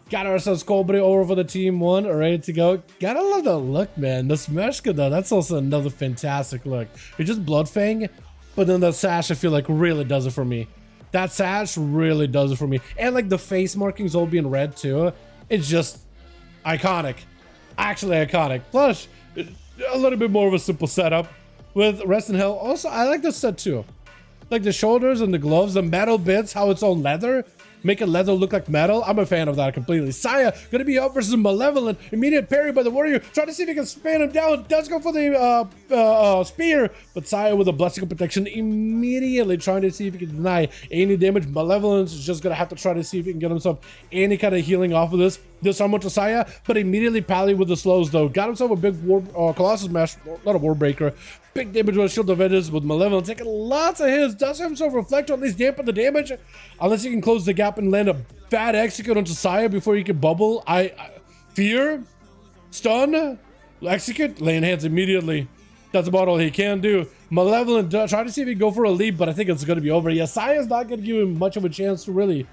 Got ourselves Cobra over for the team one, ready to go. Gotta love the look, man. The Smeshka though, that's also another fantastic look. It's just Bloodfang, but then the sash I feel like really does it for me. That sash really does it for me. And like the face markings all being red too. It's just iconic. Actually iconic. Plus, a little bit more of a simple setup with Rest in Hell. Also, I like this set too. Like the shoulders and the gloves, the metal bits, how it's all leather. Making leather look like metal. I'm a fan of that completely. Saya gonna be up versus Malevolent. Immediate parry by the warrior. Trying to see if he can span him down. Does go for the spear, but Saya with a blessing of protection immediately trying to see if he can deny any damage. Malevolent is just gonna have to try to see if he can get himself any kind of healing off of this. Disarm to Saya, but immediately Pally with the slows though. Got himself a big Colossus Mash, not a War Breaker. Big damage with Shield of Edges with Malevolent taking lots of hits. Does have himself Reflect, or at least dampen the damage. Unless he can close the gap and land a bad execute onto Saya before he can bubble. Fear, stun, execute, laying hands immediately. That's about all he can do. Malevolent try to see if he can go for a leap, but I think it's going to be over. Yeah, Saya's not going to give him much of a chance to really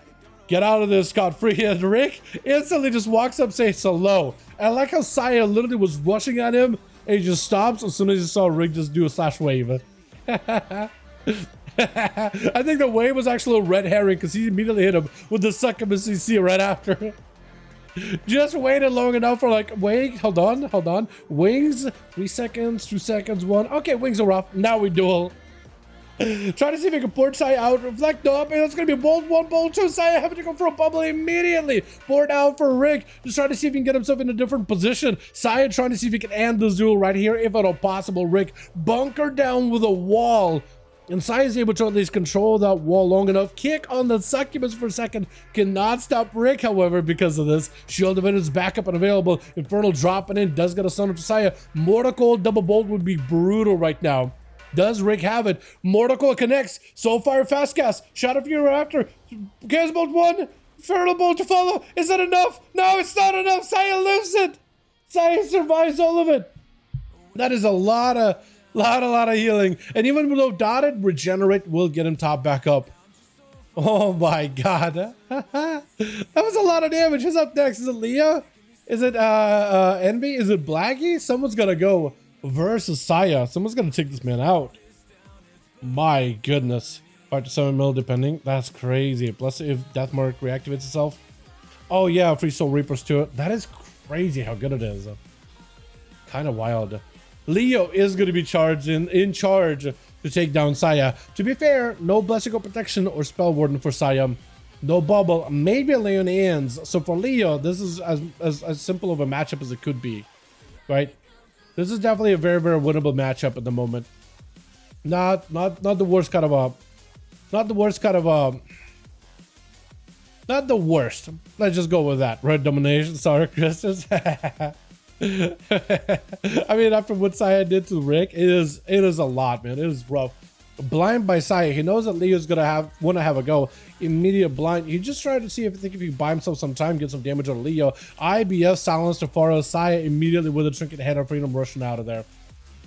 get out of this scot-free. And Rick instantly just walks up, says hello. And I like how Saya literally was rushing at him, and he just stops as soon as he saw Rick just do a slash wave. I think the wave was actually a red herring because he immediately hit him with the succubus CC right after. Just waited long enough for like, wait, hold on. Wings, 3 seconds, 2 seconds, 1. Okay, wings are off. Now we duel. Try to see if he can port Saya out, reflect up, and it's gonna be bolt 1, bolt 2. Saya having to go for a bubble immediately. Port out for Rick, just trying to see if he can get himself in a different position. Saya trying to see if he can end this duel right here, if at all possible. Rick bunker down with a wall. And Saya is able to at least control that wall long enough. Kick on the succubus for a second. Cannot stop Rick, however, because of this. Shield of it is back up and available. Infernal dropping in. Does get a stun to Saya. Mortal Coil double bolt would be brutal right now. Does Rick have it? Mortal Coil connects. Soulfire fast cast. Shadow Fury after. Chaos Bolt 1. Infernal Bolt to follow. Is that enough? No, it's not enough. Saya lives it. Saya survives all of it. That is a lot of healing. And even though dotted, regenerate will get him top back up. Oh my god. That was a lot of damage. Who's up next? Is it Leah? Is it Envy? Is it Blackie? Someone's gonna go versus Saya. Someone's gonna take this man out. My goodness. 5 to 7 mil depending. That's crazy. Plus if Deathmark reactivates itself. Oh yeah, free Soul Reapers to it. That is crazy how good it is. Kind of wild. Leo is going to be in charge to take down Saya. To be fair, no Blessing of Protection or Spell Warden for Saya. No bubble, maybe a Leon Hands. So for Leo, this is as simple of a matchup as it could be, right? This is definitely a very, very winnable matchup at the moment. Not the worst kind of a, not the worst. Let's just go with that. Red Domination, sorry, Christus. I mean, after what Saya did to Rick, it is a lot, man. It is rough. Blind by Saya. He knows that Leo's gonna want to have a go. Immediate blind. He just tried to see if he can buy himself some time, get some damage on Leo. IBF silence to Faro. Saya immediately with a trinket head of freedom rushing out of there.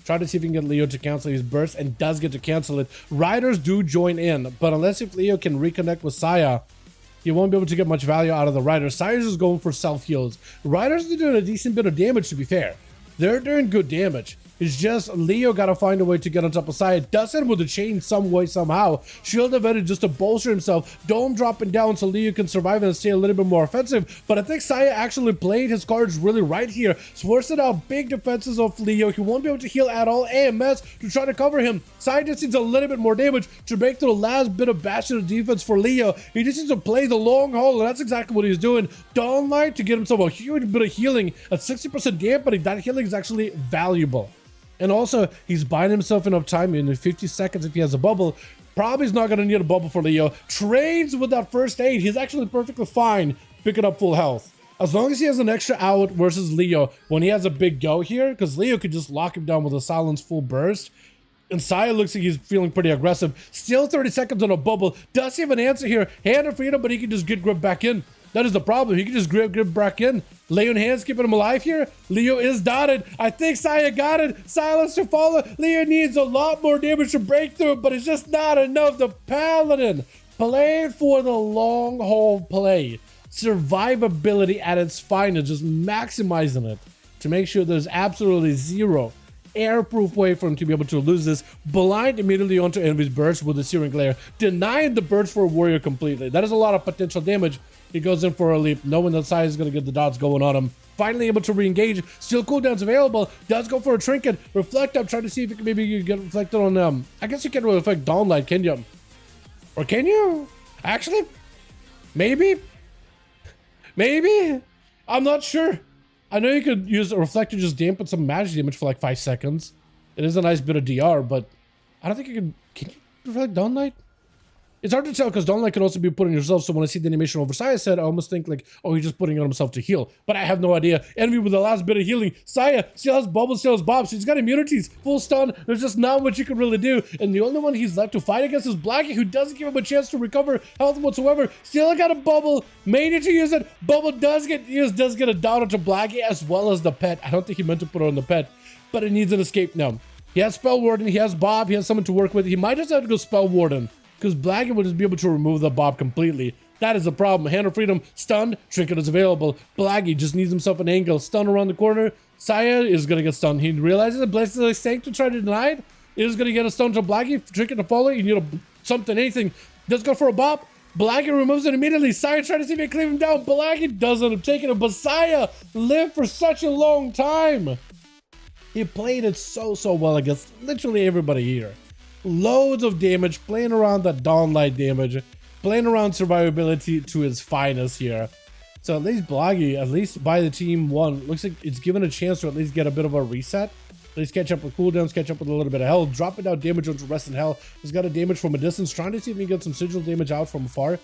Try to see if he can get Leo to cancel his burst, and does get to cancel it. Riders do join in, but unless if Leo can reconnect with Saya, you won't be able to get much value out of the Riders. Saya's just going for self-heals. Riders are doing a decent bit of damage, to be fair. They're doing good damage. It's just Leo got to find a way to get on top of Saya. Does it with the chain some way, somehow. Shield of Edit just to bolster himself. Dome dropping down so Leo can survive and stay a little bit more offensive. But I think Saya actually played his cards really right here. Forcing out big defenses of Leo. He won't be able to heal at all. AMS to try to cover him. Saya just needs a little bit more damage to break through the last bit of bastion of defense for Leo. He just needs to play the long haul, and that's exactly what he's doing. Dawn Light to get himself a huge bit of healing. At 60% dampening, that healing is actually valuable. And also, he's buying himself enough time in 50 seconds if he has a bubble. Probably is not going to need a bubble for Leo. Trades with that first aid. He's actually perfectly fine picking up full health. As long as he has an extra out versus Leo when he has a big go here, because Leo could just lock him down with a silence full burst. And Saya looks like he's feeling pretty aggressive. Still 30 seconds on a bubble. Does he have an answer here? Hand of freedom, but he can just get grip back in. That is the problem. He can just grip back in. Leo in hands, keeping him alive here. Leo is dotted. I think Saya got it. Silence to follow. Leo needs a lot more damage to break through, but it's just not enough. The Paladin playing for the long haul play. survivability at its finest, just maximizing it to make sure there's absolutely zero airproof way for him to be able to lose this. Blind immediately onto enemy's burst with the Searing Glare, denying the burst for a warrior completely. That is a lot of potential damage. He goes in for a leap, knowing that Sai is going to get the dots going on him. Finally able to re-engage. Still cooldowns available. Does go for a trinket. Reflect up, trying to see if it can maybe get reflected on I guess you can reflect Dawnlight, can you? Or can you? Actually? Maybe? Maybe? I'm not sure. I know you could use a reflect to just dampen some magic damage for like 5 seconds. It is a nice bit of DR, but I don't think you can you reflect Dawnlight? It's hard to tell because Dawnlight can also be put on yourself, so when I see the animation over Saya said, I almost think like, oh, he's just putting it on himself to heal. But I have no idea. Envy with the last bit of healing. Saya still has bubble, still has bob, so he's got immunities, full stun. There's just not much you can really do. And the only one he's left to fight against is Blackie, who doesn't give him a chance to recover health whatsoever. Still got a bubble, made it to use it. Bubble does get used, does get a down onto Blackie as well as the pet. I don't think he meant to put it on the pet, but it needs an escape now. He has Spell Warden, he has Bob, he has someone to work with. He might just have to go Spell Warden, because Blackie will just be able to remove the Bob completely. That is the problem. Hand of Freedom, stunned, Trinket is available. Blackie just needs himself an angle. Stun around the corner. Saya is going to get stunned. He realizes that Blessed is sank to try to deny it. He is going to get a stun to Blackie. Trinket to follow. You need something, anything. Does go for a Bob. Blackie removes it immediately. Saya trying to see if he can cleave him down. Blackie doesn't have taken it, but Saya lived for such a long time. He played it so well against literally everybody here. Loads of damage, playing around that Dawnlight damage, playing around survivability to its finest here. So at least Blackie, at least by the team one, looks like it's given a chance to at least get a bit of a reset. At least catch up with cooldowns, catch up with a little bit of health, dropping down damage onto Rest in Hell. He's got a damage from a distance, trying to see if he can get some sigil damage out from afar.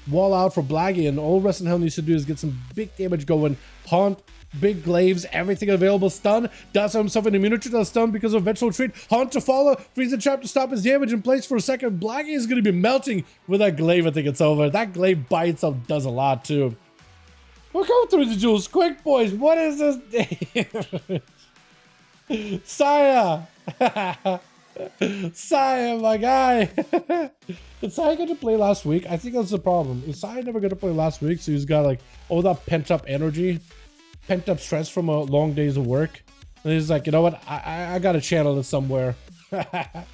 Wall out for Blackie, and all Rest in Hell needs to do is get some big damage going. Haunt, big glaives, everything available. Stun, does have himself an immunity to the stun because of eventual retreat. Haunt to follow, freeze the trap to stop his damage in place for a second. Blackie is going to be melting with that glaive. I think it's over. That glaive by itself does a lot too. We're going through the duels quick, boys. What is this? Saya! Saya, my guy! Did Saya get to play last week? I think that's the problem. Is Saya never going to play last week? So he's got like all that pent up energy, pent up stress from a long days of work. And he's like, you know what? I got to channel this somewhere. I'm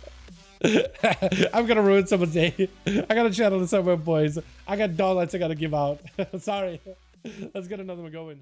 going to ruin someone's day. I got to channel this somewhere, boys. I got dollars I got to give out. Sorry. Let's get another one going.